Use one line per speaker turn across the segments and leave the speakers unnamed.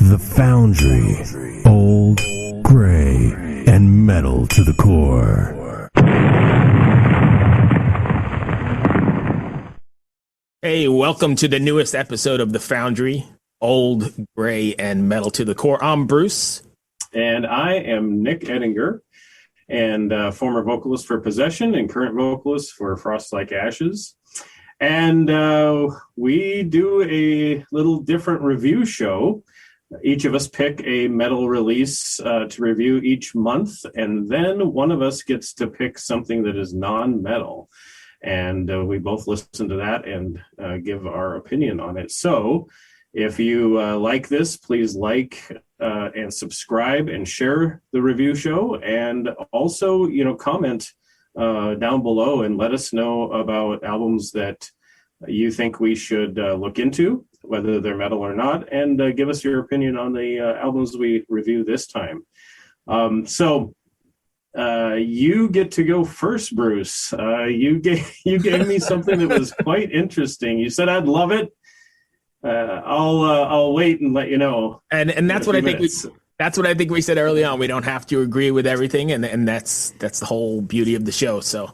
The Foundry. Old, gray, and metal to the core.
Hey, welcome to the newest episode of The Foundry. Old, gray, and metal to the core. I'm Bruce.
And I am Nick Edinger, and former vocalist for Possession and current vocalist for Frost Like Ashes. And we do a little different review show. Each of us pick a metal release to review each month, and then one of us gets to pick something that is non-metal. And we both listen to that and give our opinion on it. So if you like this, please like and subscribe and share the review show. And also, comment down below and let us know about albums that you think we should look into, whether they're metal or not, and give us your opinion on the albums we review this time. So you get to go first, Bruce. You gave me something that was quite interesting. You said I'd love it. I'll wait and let you know.
And that's what I think. That's what I think we said early on. We don't have to agree with everything, and that's the whole beauty of the show. So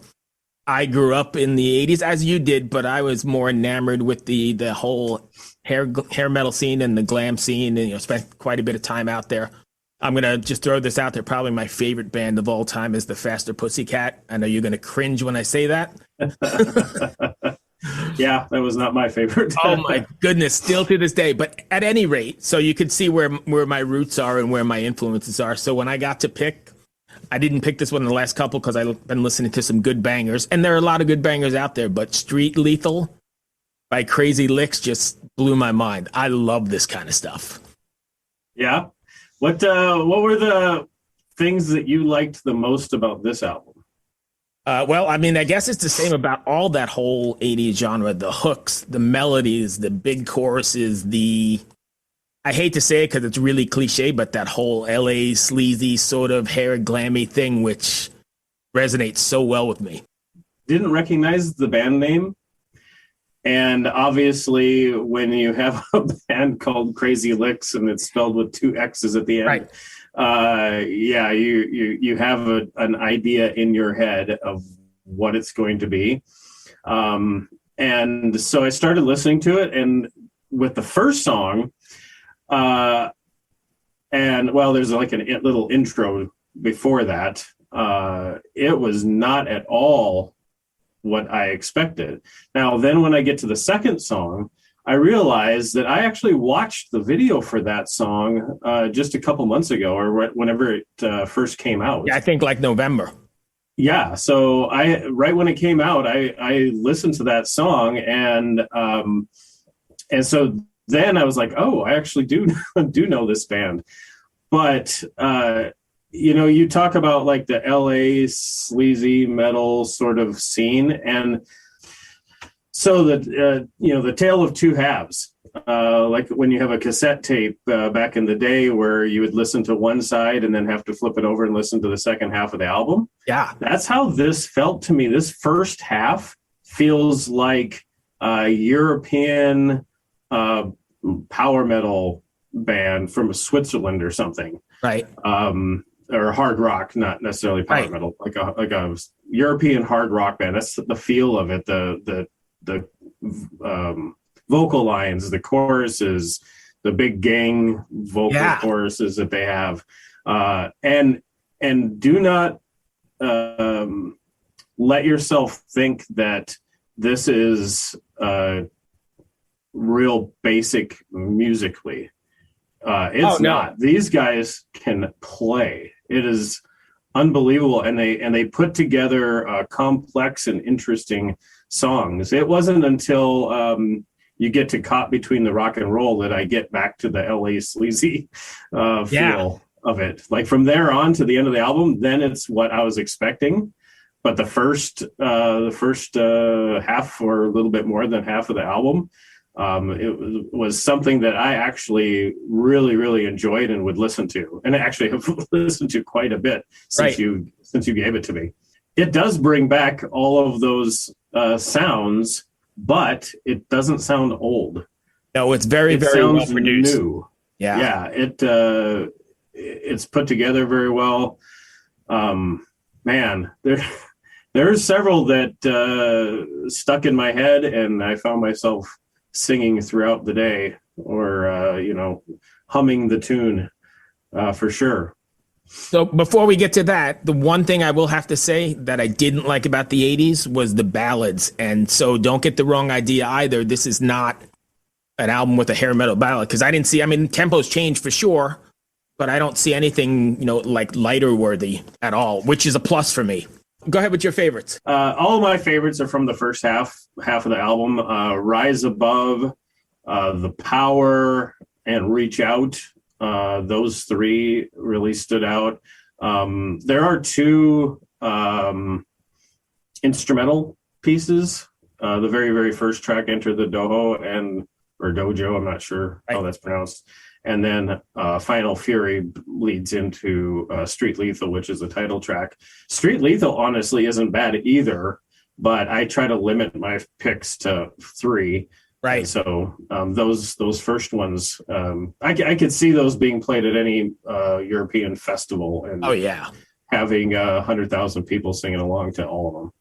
I grew up in the 80s as you did, but I was more enamored with the whole hair metal scene and the glam scene, and spent quite a bit of time out there. I'm gonna just throw this out there. Probably my favorite band of all time is the Faster Pussycat. I know you're gonna cringe when I say that.
Yeah, that was not my favorite.
Oh my goodness, still to this day. But at any rate, so you could see where my roots are and where my influences are. So when I got to pick, I didn't pick this one in the last couple because I've been listening to some good bangers, and there are a lot of good bangers out there. But Street Lethal by Crazy Lixx just blew my mind. I love this kind of stuff.
Yeah. What were the things that you liked the most about this album?
Well, I mean, I guess it's the same about all that whole 80s genre. The hooks, the melodies, the big choruses, I hate to say it because it's really cliche, but that whole LA sleazy sort of hair glammy thing, which resonates so well with me. Didn't
recognize the band name. And obviously, when you have a band called Crazy Lixx and it's spelled with 2 X's at the end, right. You have an idea in your head of what it's going to be. And so I started listening to it, and with the first song, there's like a little intro before that. It was not at all what I expected. Now, then when I get to the second song, I realized that I actually watched the video for that song just a couple months ago, or whenever it first came out.
Yeah, I think like November.
Yeah, so right when it came out, I listened to that song, and so then I was like, oh, I actually do know this band. But you talk about like the LA sleazy metal sort of scene, and so the tale of two halves, like when you have a cassette tape back in the day where you would listen to one side and then have to flip it over and listen to the second half of the album.
Yeah.
That's how this felt to me. This first half feels like a European power metal band from Switzerland or something.
Right.
Or hard rock, not necessarily power metal, like a European hard rock band. That's the feel of it. The vocal lines, the choruses, the big gang vocal choruses that they have, and do not let yourself think that this is real basic musically. It's not. These guys can play. It is unbelievable, and they put together complex and interesting songs. It wasn't until you get to Caught Between the Rock and Roll that I get back to the LA sleazy feel of it. Like from there on to the end of the album, then it's what I was expecting. But the first half, or a little bit more than half of the album, it was something that I actually really, really enjoyed and would listen to, and I actually have listened to quite a bit since you gave it to me. It does bring back all of those sounds, but it doesn't sound old.
No, it's very well produced.
New. Yeah, it's put together very well. Man, there's several that stuck in my head, and I found myself singing throughout the day, or humming the tune for sure.
So before we get to that, the one thing I will have to say that I didn't like about the 80s was the ballads. And so don't get the wrong idea either. This is not an album with a hair metal ballad, because I didn't see, I mean, tempos change for sure, but I don't see anything, like lighter worthy at all, which is a plus for me. Go ahead with your favorites.
All of my favorites are from the first half of the album. Rise Above, The Power, and Reach Out. Those three really stood out. There are two instrumental pieces. The very, very first track, Enter the Dojo, or Dojo, I'm not sure how that's pronounced. And then Final Fury leads into Street Lethal, which is the title track. Street Lethal, honestly, isn't bad either, but I try to limit my picks to three.
Right.
And so those first ones, I could see those being played at any European festival. And having 100,000 people singing along to all of them.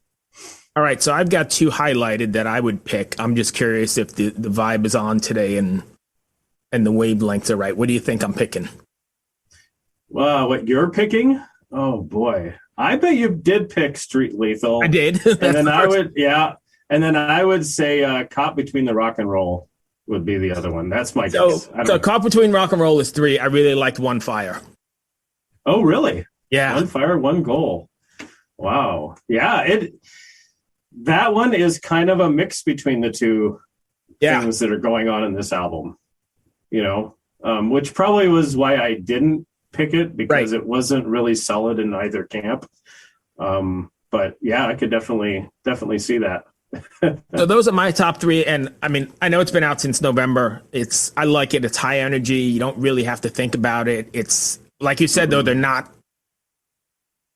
All right, so I've got two highlighted that I would pick. I'm just curious if the vibe is on today and the wavelengths are right. What do you think I'm picking?
Well, what you're picking? Oh boy, I bet you did pick Street Lethal.
I did,
and then and then I would say Caught Between the Rock and Roll would be the other one. That's my guess.
So Caught Between Rock and Roll is 3. I really liked One Fire.
Oh, really?
Yeah.
One Fire, One Goal. Wow. Yeah, that one is kind of a mix between the two things that are going on in this album, which probably was why I didn't pick it, because it wasn't really solid in either camp. But yeah, I could definitely see that.
So those are my top 3. And I mean, I know it's been out since November. I like it. It's high energy. You don't really have to think about it. It's like you said, though, they're not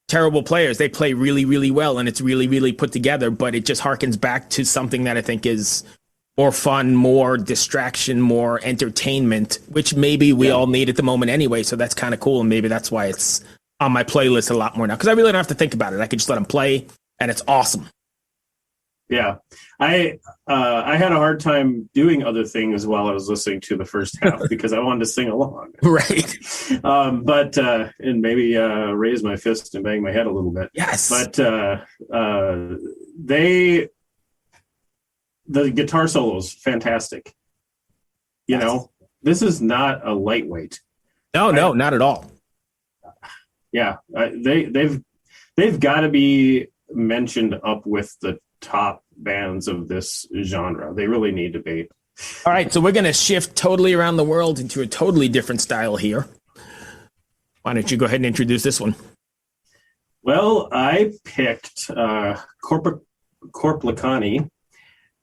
terrible players. They play really, really well, and it's really, really put together, but it just harkens back to something that I think is more fun, more distraction, more entertainment, which maybe we all need at the moment anyway. So that's kind of cool. And maybe that's why it's on my playlist a lot more now, because I really don't have to think about it. I could just let them play, and it's awesome.
Yeah. I had a hard time doing other things while I was listening to the first half because I wanted to sing along.
Right.
But and maybe raise my fist and bang my head a little bit.
Yes.
But the guitar solos, fantastic. This is not a lightweight.
No, not at all.
Yeah. They've got to be mentioned up with the top bands of this genre. They really need to be.
All right, so we're going to shift totally around the world into a totally different style here. Why don't you go ahead and introduce this one?
Well, I picked Korpiklaani,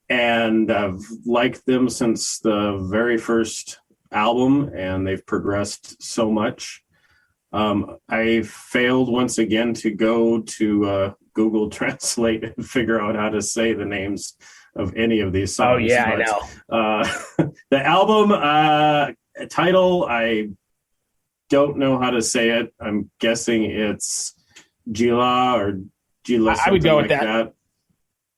and I've liked them since the very first album, and they've progressed so much. I failed once again to go to Google Translate and figure out how to say the names of any of these songs.
Oh, yeah,
but,
I
know. The album title, I don't know how to say it. I'm guessing it's Jylhä or Jylhä.
I would go with that.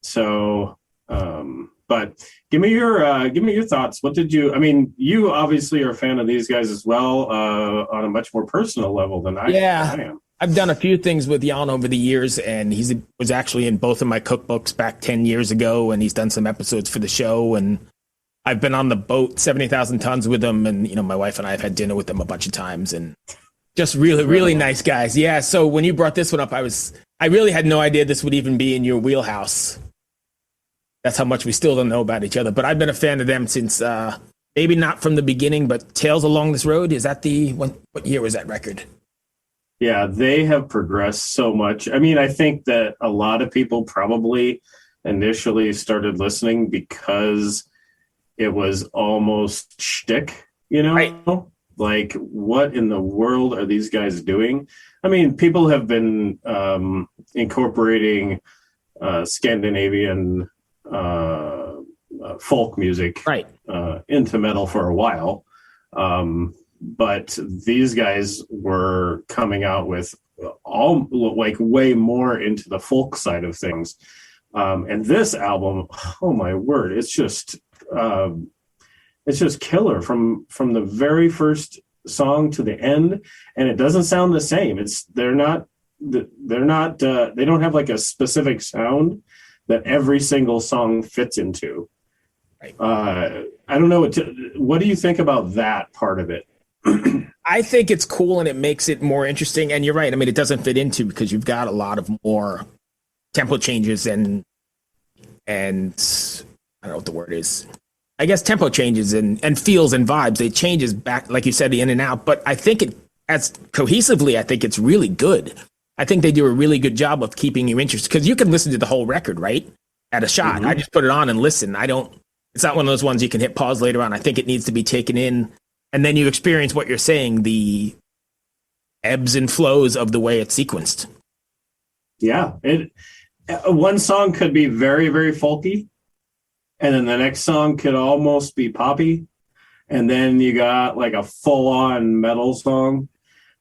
So, but give me your thoughts. What did you? I mean, you obviously are a fan of these guys as well, on a much more personal level than I am.
I've done a few things with Jan over the years, and he was actually in both of my cookbooks back 10 years ago, and he's done some episodes for the show, and I've been on the boat 70,000 tons with him, and my wife and I have had dinner with them a bunch of times, and just really, really nice guys. Yeah, so when you brought this one up, I really had no idea this would even be in your wheelhouse. That's how much we still don't know about each other, but I've been a fan of them since, maybe not from the beginning, but Tales Along This Road. Is that what year was that record?
Yeah, they have progressed so much. I mean, I think that a lot of people probably initially started listening because it was almost shtick,
Right.
Like, what in the world are these guys doing? I mean, people have been incorporating Scandinavian folk music
right.
Into metal for a while. but these guys were coming out with all like way more into the folk side of things. And this album, oh my word, it's just killer from the very first song to the end, and it doesn't sound the same. They don't have like a specific sound that every single song fits into.
Right.
I don't know what do you think about that part of it?
I think it's cool and it makes it more interesting. And you're right. I mean, it doesn't fit into because you've got a lot of more tempo changes and I don't know what the word is. I guess tempo changes and feels and vibes. It changes back, like you said, the in and out. But I think as cohesively, I think it's really good. I think they do a really good job of keeping you interested because you can listen to the whole record, right? At a shot. Mm-hmm. I just put it on and listen. It's not one of those ones you can hit pause later on. I think it needs to be taken in. And then you experience what you're saying, the ebbs and flows of the way it's sequenced.
Yeah. One song could be very, very folky. And then the next song could almost be poppy. And then you got like a full-on metal song.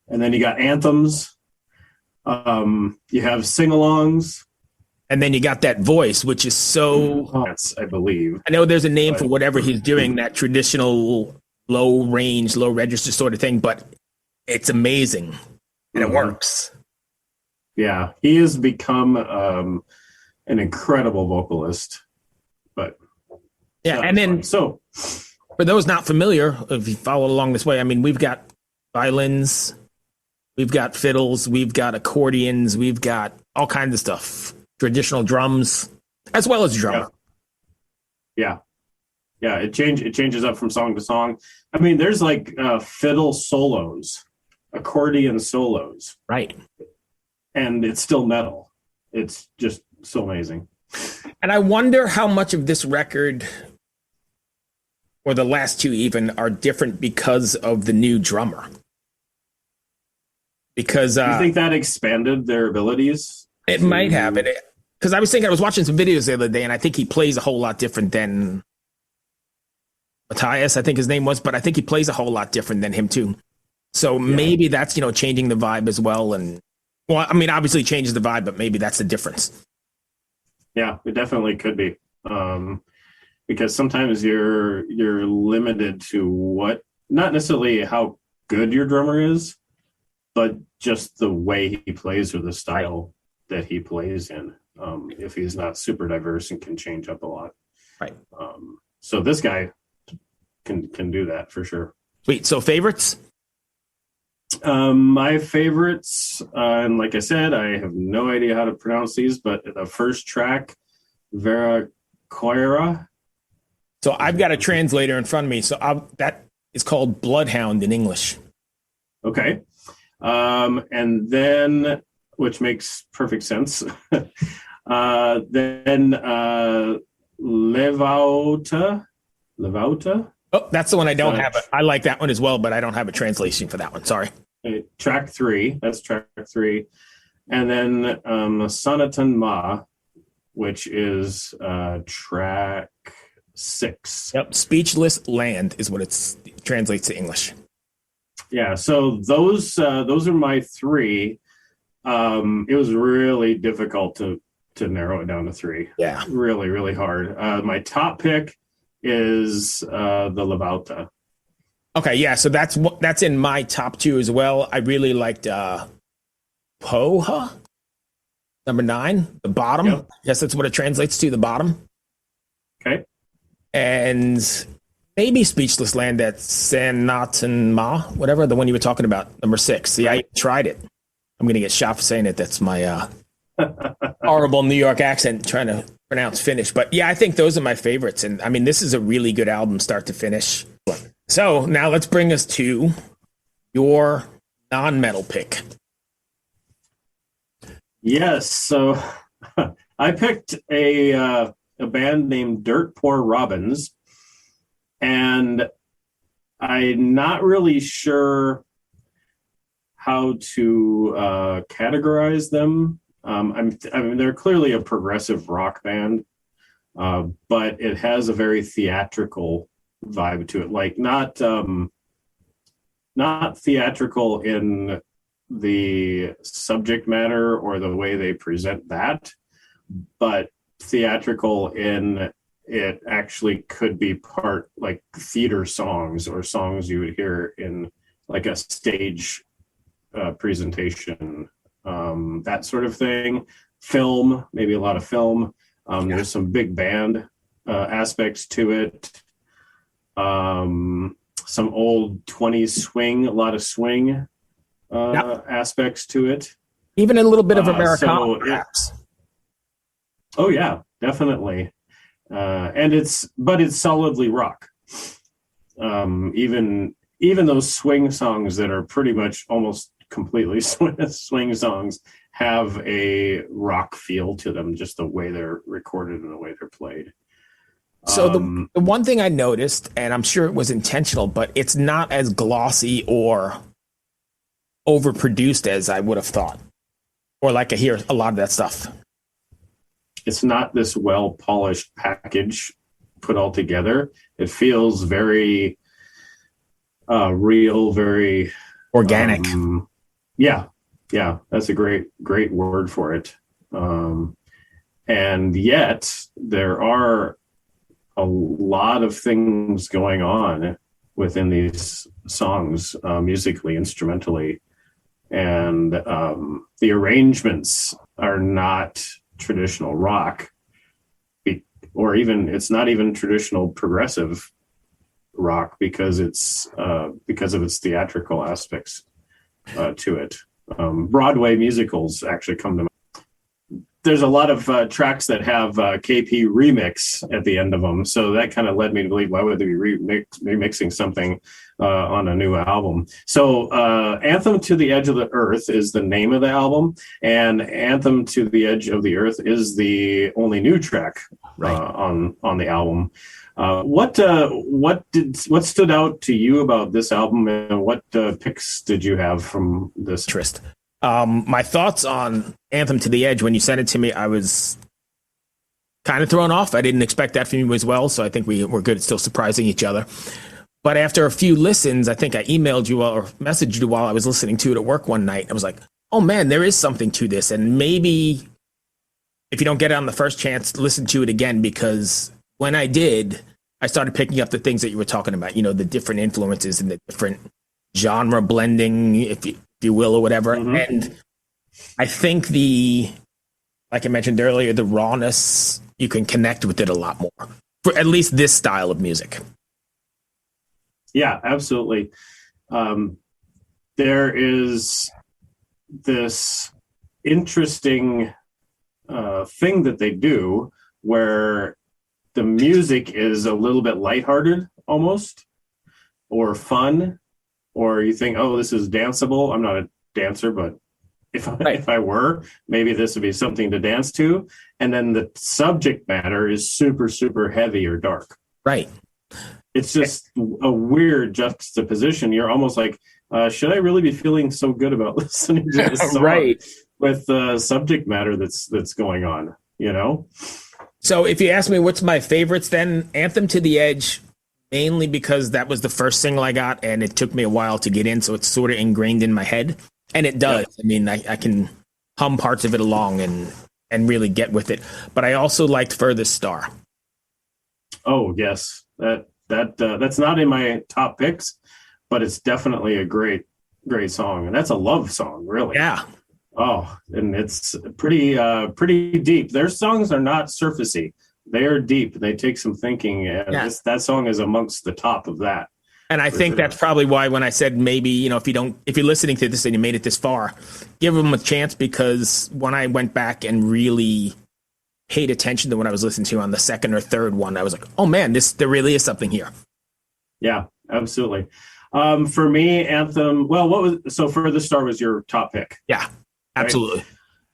And then you got anthems. You have sing-alongs.
And then you got that voice, which is so...
I believe.
I know there's a name for whatever he's doing, that traditional low range, low register sort of thing, but it's amazing. And it works.
Yeah, he has become an incredible vocalist. But
yeah, and then
so
for those not familiar, if you follow along this way, I mean, we've got violins, we've got fiddles, we've got accordions, we've got all kinds of stuff, traditional drums, as well as drummer.
Yeah. It changes up from song to song. I mean, there's like fiddle solos, accordion solos,
right?
And it's still metal. It's just so amazing.
And I wonder how much of this record, or the last two even, are different because of the new drummer. Because
you think that expanded their abilities?
It might have it. Because I was watching some videos the other day, and I think he plays a whole lot different than Matthias, I think his name was, but I think he plays a whole lot different than him too. So maybe that's, changing the vibe as well. And well, I mean, obviously it changes the vibe, but maybe that's the difference.
Yeah, it definitely could be. Because sometimes you're limited to what, not necessarily how good your drummer is, but just the way he plays or the style that he plays in. If he's not super diverse and can change up a lot.
Right.
So this guy can do that for sure.
Sweet. So favorites?
My favorites, and like I said, I have no idea how to pronounce these, but the first track, Vera Coira.
So I've got a translator in front of me. So that is called Bloodhound in English. Okay.
And then, which makes perfect sense. Then Levauta.
Oh, that's the one I don't have. I like that one as well, but I don't have a translation for that one. Sorry.
Track 3. That's track 3. And then Sanatan Ma, which is track 6.
Yep. Speechless Land is what it translates to English.
Yeah. So those are my 3. It was really difficult to narrow it down to 3.
Yeah.
Really, really hard. My top pick is the Levauta.
Okay, yeah, so that's in my top 2 as well. I really liked Poha, number 9, the bottom. Yep. I guess that's what it translates to, the bottom.
Okay.
And maybe Speechless Land, that's Sanatan Ma, whatever, the one you were talking about, number 6. See, I tried it. I'm going to get shot for saying it. That's my horrible New York accent trying to pronounce Finnish. But yeah, I think those are my favorites. And I mean, this is a really good album, start to finish. So now let's bring us to your non-metal pick.
Yes. So I picked a band named Dirt Poor Robins. And I'm not really sure how to categorize them. I mean, they're clearly a progressive rock band, but it has a very theatrical vibe to it. Like not not theatrical in the subject matter or the way they present that, but theatrical in it actually could be part like theater songs or songs you would hear in like a stage presentation, that sort of thing. Film, maybe a lot of film. There's some big band aspects to it. Some old 20s swing, a lot of swing aspects to it.
Even a little bit of Americana, perhaps.
Oh yeah, definitely. And it's solidly rock. Even those swing songs that are pretty much almost completely swing songs have a rock feel to them, just the way they're recorded and the way they're played.
So the one thing I noticed, and I'm sure it was intentional, but it's not as glossy or overproduced as I would have thought, or like I hear a lot of that stuff.
It's not this well-polished package put all together. It feels very real, very
organic.
Yeah, that's a great word for it. And yet there are a lot of things going on within these songs, musically, instrumentally, and the arrangements are not traditional rock, or even it's not even traditional progressive rock because of its theatrical aspects to it. Broadway musicals actually come to mind. There's a lot of tracks that have KP remix at the end of them, so that kind of led me to believe, why would they be remixing something on a new album? So Anthem to the Edge of the Earth is the name of the album, and Anthem to the Edge of the Earth is the only new track on the album. What stood out to you about this album, and what picks did you have from this?
Interest. My thoughts on Anthem to the Edge, when you sent it to me, I was kind of thrown off. I didn't expect that from you as well, so I think we're good at still surprising each other. But after a few listens, I think I emailed you or messaged you while I was listening to it at work one night. I was like, oh man, there is something to this. And maybe if you don't get it on the first chance, listen to it again, because when I did, I started picking up the things that you were talking about, the different influences and the different genre blending, if you will, or whatever. Mm-hmm. And I think like I mentioned earlier, the rawness, you can connect with it a lot more, for at least this style of music.
Yeah, absolutely. There is this interesting thing that they do where the music is a little bit lighthearted almost, or fun, or you think, oh, this is danceable. I'm not a dancer, but if I were, maybe this would be something to dance to. And then the subject matter is super, super heavy or dark.
Right.
It's just a weird juxtaposition. You're almost like, should I really be feeling so good about listening to this song
right.
with the subject matter that's going on,
So if you ask me what's my favorites, then Anthem to the Edge, mainly because that was the first single I got, and it took me a while to get in, so it's sort of ingrained in my head. And it does. Yeah. I mean, I can hum parts of it along and really get with it. But I also liked Furthest Star. Oh,
yes. That's not in my top picks, but it's definitely a great song. And that's a love song, really.
Yeah.
Oh, and it's pretty deep. Their songs are not surfacey. They are deep. They take some thinking, and that song is amongst the top of that.
And I think that's probably why when I said maybe, if you're listening to this and you made it this far, give them a chance, because when I went back and really paid attention to what I was listening to on the second or third one, I was like, oh man, there really is something here.
Yeah, absolutely. For me, Anthem, Furthest Star was your top pick.
Yeah, absolutely.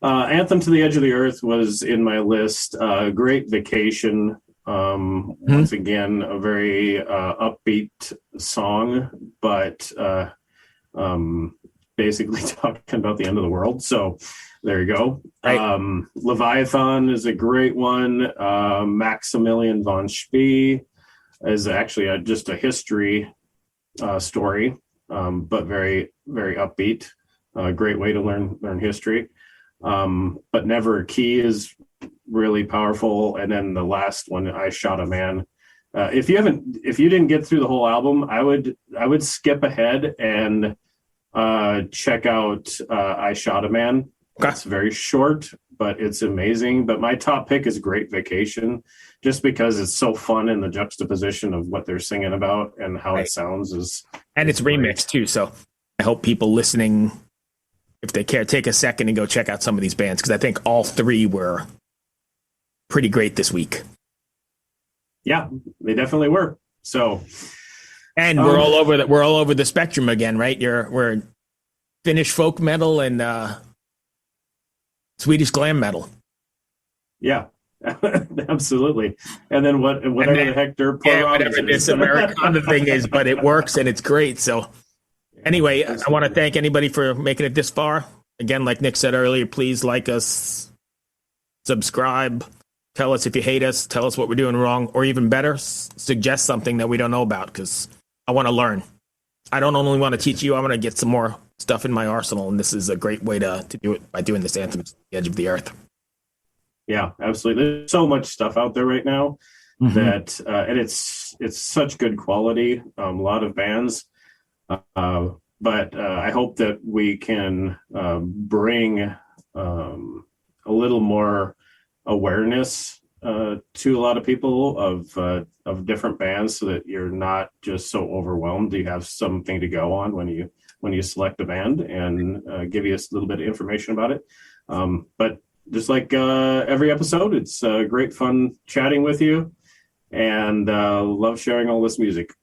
Right? Anthem to the Edge of the Earth was in my list. Great Vacation. Once again, a very upbeat song, but basically talking about the end of the world. So there you go. Right. Leviathan is a great one. Maximilian von Spee is actually just a history story but very, very upbeat. Great way to learn history. But Never a Key is really powerful. And then the last one, I Shot a Man. If you didn't get through the whole album, I would skip ahead and check out I Shot a Man.
Okay.
It's very short, but it's amazing. But my top pick is Great Vacation, just because it's so fun in the juxtaposition of what they're singing about and how it sounds is.
And it's remixed too. So I hope people listening, if they care, take a second and go check out some of these bands, because I think all three were pretty great this week.
Yeah, they definitely were. So,
and we're all over the spectrum again, right? We're Finnish folk metal and Swedish glam metal.
Yeah, absolutely. And then whatever the heck their poor
whatever this Americana thing is, but it works and it's great. So anyway, I want to thank anybody for making it this far. Again, like Nick said earlier, please like us, subscribe, tell us if you hate us, tell us what we're doing wrong, or even better, suggest something that we don't know about, because I want to learn. I don't only want to teach you, I want to get some more stuff in my arsenal, and this is a great way to do it by doing this Anthems, The Edge of the Earth.
Yeah, absolutely. There's so much stuff out there right now that, and it's such good quality, a lot of bands. But I hope that we can bring a little more awareness to a lot of people of different bands, so that you're not just so overwhelmed. You have something to go on when you select a band, and give you a little bit of information about it. But just like every episode, it's great fun chatting with you, and love sharing all this music.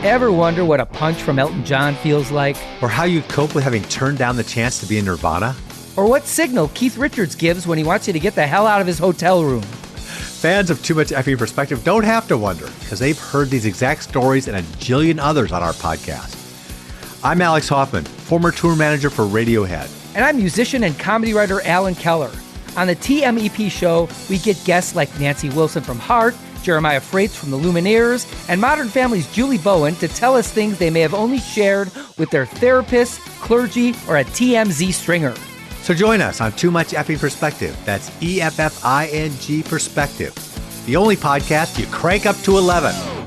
Ever wonder what a punch from Elton John feels like?
Or how you'd cope with having turned down the chance to be in Nirvana?
Or what signal Keith Richards gives when he wants you to get the hell out of his hotel room?
Fans of Too Much Effing Perspective don't have to wonder, because they've heard these exact stories and a jillion others on our podcast. I'm Alex Hoffman, former tour manager for Radiohead.
And I'm musician and comedy writer Alan Keller. On the TMEP show, we get guests like Nancy Wilson from Heart, Jeremiah Freites from the Lumineers, and Modern Family's Julie Bowen to tell us things they may have only shared with their therapist, clergy, or a TMZ stringer.
So join us on Too Much Effing Perspective. That's EFFING Perspective. The only podcast you crank up to 11.